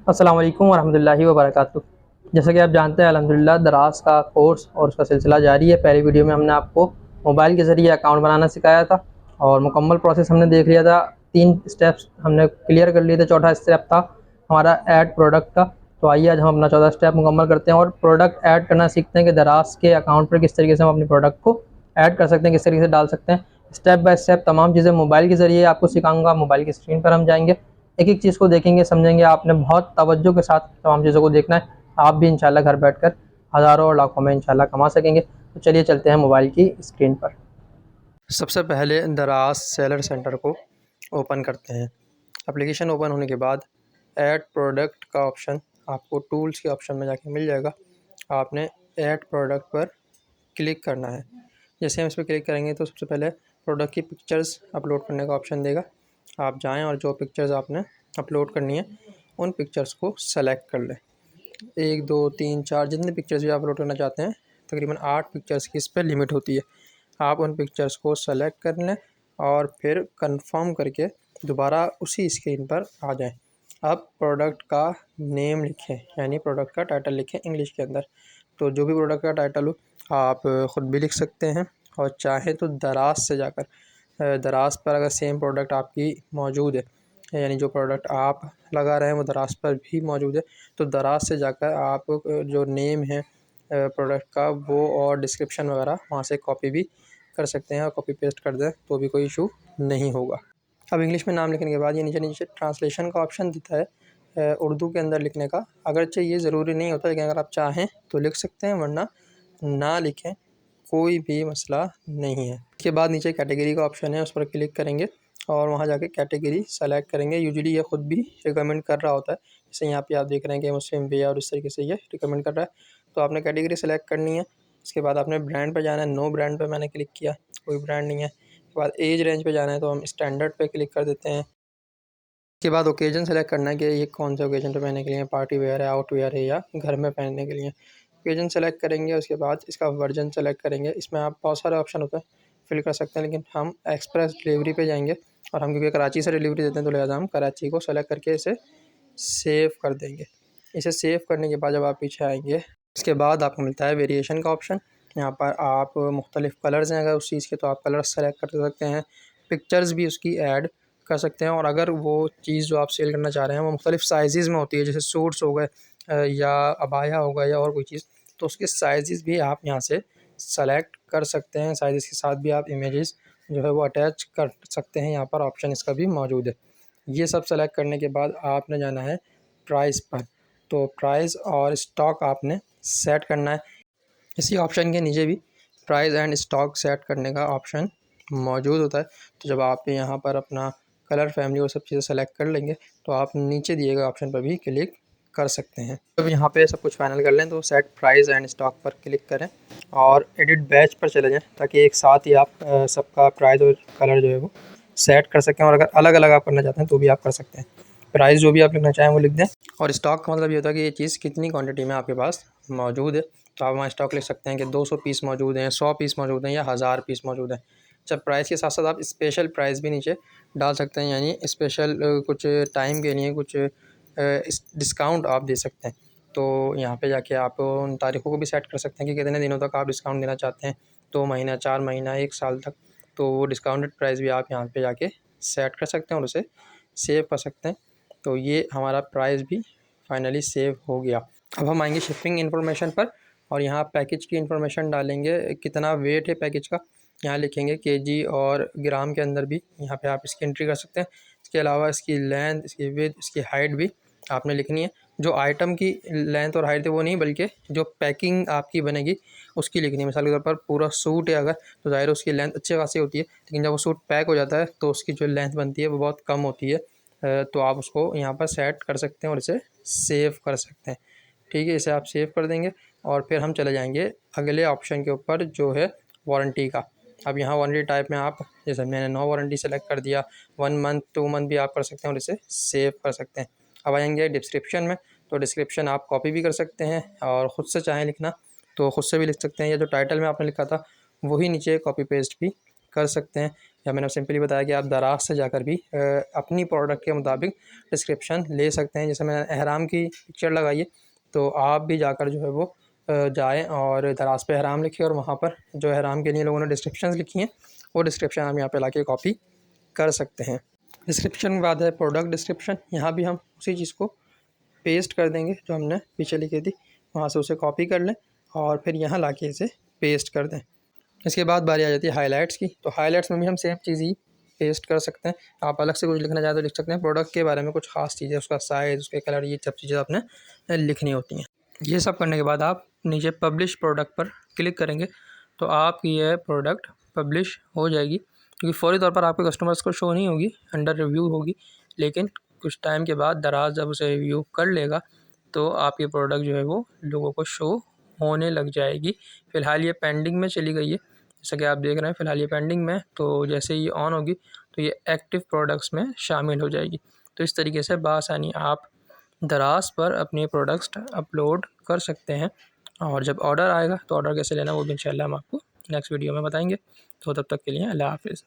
अस्सलाम वालेकुम वरहमतुल्लाहि वबरकातुहू। जैसा कि आप जानते हैं अल्हम्दुलिल्लाह दराज का कोर्स और उसका सिलसिला जारी है। पहली वीडियो में हमने आपको मोबाइल के ज़रिए अकाउंट बनाना सिखाया था और मुकम्मल प्रोसेस हमने देख लिया था। 3 स्टेप्स हमने क्लियर कर लिए थे। चौथा स्टेप था हमारा ऐड प्रोडक्ट का। तो आइए आज हम अपना चौथा स्टेप मुकम्मल करते हैं और प्रोडक्ट ऐड करना सीखते हैं कि दराज के अकाउंट पर किस तरीके से हम अपने प्रोडक्ट को ऐड कर सकते हैं, किस तरीके से डाल सकते हैं। स्टेप बाय स्टेप तमाम चीज़ें मोबाइल के ज़रिए आपको सिखाऊंगा। मोबाइल की स्क्रीन पर हम जाएंगे, एक एक चीज़ को देखेंगे, समझेंगे। आपने बहुत तवज्जो के साथ तमाम चीज़ों को देखना है। आप भी इंशाल्लाह घर बैठकर हज़ारों और लाखों में इंशाल्लाह कमा सकेंगे। तो चलिए चलते हैं मोबाइल की स्क्रीन पर। सबसे पहले दराज सेलर सेंटर को ओपन करते हैं। एप्लीकेशन ओपन होने के बाद ऐड प्रोडक्ट का ऑप्शन आपको टूल्स के ऑप्शन में जाके मिल जाएगा। आपने ऐड प्रोडक्ट पर क्लिक करना है। जैसे हम इस पर क्लिक करेंगे तो सबसे पहले प्रोडक्ट की पिक्चर्स अपलोड करने का ऑप्शन देगा। आप जाएं और जो पिक्चर्स आपने अपलोड करनी है उन पिक्चर्स को सेलेक्ट कर लें। 1 2 3 4 जितने पिक्चर्स भी आप अपलोड करना चाहते हैं, तकरीबन 8 पिक्चर्स की इस पर लिमिट होती है। आप उन पिक्चर्स को सेलेक्ट कर लें और फिर कंफर्म करके दोबारा उसी स्क्रीन पर आ जाएं। अब प्रोडक्ट का नेम लिखें, यानी प्रोडक्ट का टाइटल लिखें इंग्लिश के अंदर। तो जो भी प्रोडक्ट का टाइटल हो आप ख़ुद भी लिख सकते हैं और चाहें तो दराज से जाकर दराज पर अगर सेम प्रोडक्ट आपकी मौजूद है, यानी जो प्रोडक्ट आप लगा रहे हैं वो दराज पर भी मौजूद है, तो दराज से जाकर आप जो नेम है प्रोडक्ट का वो और डिस्क्रिप्शन वगैरह वहाँ से कॉपी भी कर सकते हैं और कॉपी पेस्ट कर दें तो भी कोई इशू नहीं होगा। अब इंग्लिश में नाम लिखने के बाद ये नीचे नीचे ट्रांसलेशन का ऑप्शन देता है उर्दू के अंदर लिखने का। अगरचे ये ज़रूरी नहीं होता, लेकिन अगर आप चाहें तो लिख सकते हैं, वरना ना लिखें, कोई भी मसला नहीं है। इसके बाद नीचे कैटेगरी का ऑप्शन है, उस पर क्लिक करेंगे और वहाँ जाके कैटेगरी सेलेक्ट करेंगे। यूजुअली ये ख़ुद भी रिकमेंड कर रहा होता है, जैसे यहाँ पे आप देख रहे हैं कि मुस्लिम वे और इस तरीके से ये रिकमेंड कर रहा है। तो आपने कैटेगरी सेलेक्ट करनी है। इसके बाद आपने ब्रांड पे जाना है। नो ब्रांड पे मैंने क्लिक किया, कोई ब्रांड नहीं है। उसके बाद एज रेंज पे जाना है तो हम स्टैंडर्ड पे क्लिक कर देते हैं। उसके बाद ओकेजन सेलेक्ट करना है कि ये कौन से ओकेजन पे पहनने के लिए, पार्टी वेयर है, आउट वेयर है या घर में पहनने के लिए। ओकेजन सेलेक्ट करेंगे, उसके बाद इसका वर्जन सेलेक्ट करेंगे। इसमें आप बहुत सारे ऑप्शन होते हैं, फिल कर सकते हैं, लेकिन हम एक्सप्रेस डिलीवरी पे जाएंगे और हम क्योंकि कराची से डिलीवरी देते हैं तो लिहाजा हम कराची को सेलेक्ट करके इसे सेव कर देंगे। इसे सेव करने के बाद जब आप पीछे आएंगे, इसके बाद आपको मिलता है वेरिएशन का ऑप्शन। यहाँ पर आप मुख्तलिफ़ कलर्स हैं अगर उस चीज़ के, तो आप कलर सेलेक्ट कर सकते हैं। पिक्चर्स भी उसकी ऐड कर सकते हैं। और अगर वो चीज़ जो आप सेल करना चाह रहे हैं वो मुख्तलिफ़ साइज़ में होती है, जैसे सूट्स हो गए या अबाया हो गया या और कोई चीज़, तो उसके साइज़ भी आप यहाँ से सेलेक्ट कर सकते हैं। साइज़ के साथ भी आप इमेजेस जो है वो अटैच कर सकते हैं। यहाँ पर ऑप्शन इसका भी मौजूद है। ये सब सेलेक्ट करने के बाद आपने जाना है प्राइस पर। तो प्राइस और स्टॉक आपने सेट करना है। इसी ऑप्शन के नीचे भी प्राइस एंड स्टॉक सेट करने का ऑप्शन मौजूद होता है। तो जब आप यहाँ पर अपना कलर, फैमिली और सब चीज़ें सेलेक्ट कर लेंगे तो आप नीचे दिए गए ऑप्शन पर भी क्लिक कर सकते हैं। जब यहाँ पे सब कुछ फाइनल कर लें तो सेट प्राइस एंड स्टॉक पर क्लिक करें और एडिट बैच पर चले जाएं, ताकि एक साथ ही आप सबका प्राइस और कलर जो है वो सेट कर सकें। और अगर अलग अलग आप करना चाहते हैं तो भी आप कर सकते हैं। प्राइस जो भी आप लिखना चाहें वो लिख दें। और स्टॉक का मतलब ये होता है कि ये चीज़ कितनी क्वांटिटी में आपके पास मौजूद है। तो आप वहाँ स्टॉक लिख सकते हैं कि 200 पीस मौजूद हैं, 100 पीस मौजूद हैं या 1000 पीस मौजूद हैं। जब प्राइस के साथ साथ आप स्पेशल प्राइस भी नीचे डाल सकते हैं, यानी स्पेशल कुछ टाइम के लिए कुछ डिस्काउंट आप दे सकते हैं। तो यहाँ पे जाके आप उन तारीख़ों को भी सेट कर सकते हैं कि कितने दिनों तक आप डिस्काउंट देना चाहते हैं, 2 महीना, 4 महीना, 1 साल तक। तो वो डिस्काउंटेड प्राइस भी आप यहाँ पे जाके सेट कर सकते हैं और उसे सेव कर सकते हैं। तो ये हमारा प्राइस भी फाइनली सेव हो गया। अब हम आएंगे शिपिंग इन्फॉर्मेशन पर और यहाँ पैकेज की इन्फॉर्मेशन डालेंगे, कितना वेट है पैकेज का। यहाँ लिखेंगे केजी और ग्राम के अंदर भी यहाँ पे आप इसकी एंट्री कर सकते हैं। इसके अलावा इसकी लेंथ, इसकी विड्थ, इसकी हाइट भी आपने लिखनी है। जो आइटम की लेंथ और हाइट है वो नहीं, बल्कि जो पैकिंग आपकी बनेगी उसकी लिखनी है। मिसाल के तौर पर पूरा सूट है अगर, तो ज़ाहिर है उसकी लेंथ अच्छी खासी होती है, लेकिन जब वो सूट पैक हो जाता है तो उसकी जो लेंथ बनती है वो बहुत कम होती है। तो आप उसको यहाँ पर सेट कर सकते हैं और इसे सेव कर सकते हैं। ठीक है, इसे आप सेव कर देंगे और फिर हम चले जाएंगे अगले ऑप्शन के ऊपर, जो है वारंटी का। अब यहाँ वारंटी टाइप में आप, जैसे मैंने नो वारंटी सेलेक्ट कर दिया, 1 मंथ 2 मंथ भी आप कर सकते हैं और इसे सेव कर सकते हैं। अब आएंगे डिस्क्रिप्शन में। तो डिस्क्रिप्शन आप कॉपी भी कर सकते हैं और ख़ुद से चाहें लिखना तो ख़ुद से भी लिख सकते हैं, या जो टाइटल में आपने लिखा था वही नीचे कॉपी पेस्ट भी कर सकते हैं, या मैंने सिंपली बताया कि आप दराज से जाकर भी अपनी प्रोडक्ट के मुताबिक डिस्क्रिप्शन ले सकते हैं। जैसे मैंने एहराम की पिक्चर लगाई है, तो आप भी जाकर जो है वो जाएँ और दराज पे एहराम लिखिए और वहाँ पर जो एहराम के लिए लोगों ने डिस्क्रिप्शन लिखी हैं वो डिस्क्रिप्शन हम यहाँ पे लाके कॉपी कर सकते हैं। डिस्क्रिप्शन के बाद है प्रोडक्ट डिस्क्रिप्शन। यहाँ भी हम उसी चीज़ को पेस्ट कर देंगे जो हमने पीछे लिखी थी, वहाँ से उसे कॉपी कर लें और फिर यहाँ लाके इसे पेस्ट कर दें। इसके बाद बारी आ जाती है हाइलाइट्स की। तो हाइलाइट्स में भी हम सेम चीज़ ही पेस्ट कर सकते हैं। आप अलग से कुछ लिखना चाहें तो लिख सकते हैं। प्रोडक्ट के बारे में कुछ खास चीज़ें, उसका साइज़, उसके कलर, ये सब चीज़ें आपने लिखनी होती हैं। ये सब करने के बाद आप नीचे पब्लिश प्रोडक्ट पर क्लिक करेंगे तो आपकी यह प्रोडक्ट पब्लिश हो जाएगी, क्योंकि फ़ौरी तौर पर आपके कस्टमर्स को शो नहीं होगी, अंडर रिव्यू होगी। लेकिन कुछ टाइम के बाद दराज जब उसे रिव्यू कर लेगा तो आपकी प्रोडक्ट जो है वो लोगों को शो होने लग जाएगी। फ़िलहाल ये पेंडिंग में चली गई है, जैसा कि आप देख रहे हैं। फ़िलहाल ये पेंडिंग में, तो जैसे ही ऑन होगी तो ये एक्टिव प्रोडक्ट्स में शामिल हो जाएगी। तो इस तरीके से बआसानी आप दराज पर अपने प्रोडक्ट्स अपलोड कर सकते हैं। और जब ऑर्डर आएगा तो ऑर्डर कैसे लेना वो भी इंशाल्लाह हम आपको नेक्स्ट वीडियो में बताएंगे। तो तब तक के लिए अल्लाह हाफ़िज़।